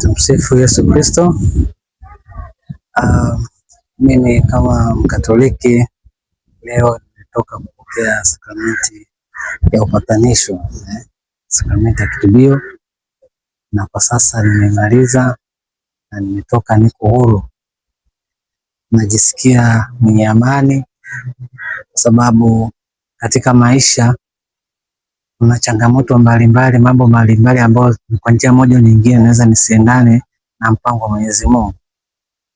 Tumsifu Yesu Kristo. Mimi kama Mkatoliki leo nimetoka kupokea sakramenti ya upatanisho, sakramenti ya kitubio, na kwa sasa nimemaliza na nimetoka, niko huru. Najisikia mwenye amani kwa sababu katika maisha kuna changamoto mbalimbali, mambo mbalimbali ambayo kwa njia moja nyingine naweza nisiendane na mpango wa Mwenyezi Mungu.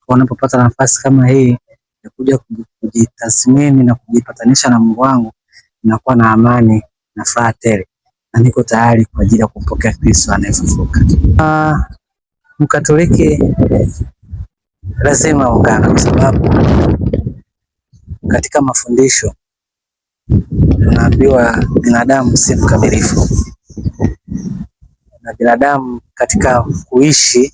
Unapopata nafasi kama hii ya kuja kujitathmini na kujipatanisha na Mungu wangu, nakuwa na amani na furaha tele, na niko tayari kwa ajili ya kumpokea Kristo anayefufuka. Mkatoliki lazima ungana, kwa sababu katika mafundisho tunaambiwa binadamu si mkamilifu, na binadamu katika kuishi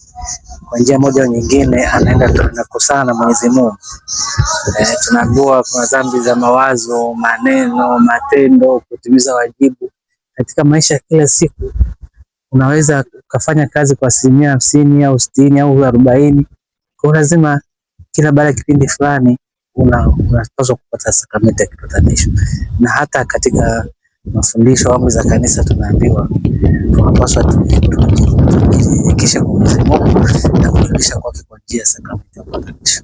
kwa njia moja au nyingine anaenda tunakosana na Mwenyezi Mungu. Tunaambiwa kuna dhambi za mawazo, maneno, matendo, kutimiza wajibu. Katika maisha kila siku unaweza ukafanya kazi kwa 50% au 60% au 40%. Kwa lazima kila baada ya kipindi fulani unapaswa kupata sakramenti ya kipatanisho. Na hata katika mafundisho au za kanisa tunaambiwa tunapaswa tujikisha kwa Mwenyezi Mungu na kurudisha kwake kwa njia ya sakramenti ya upatanisho.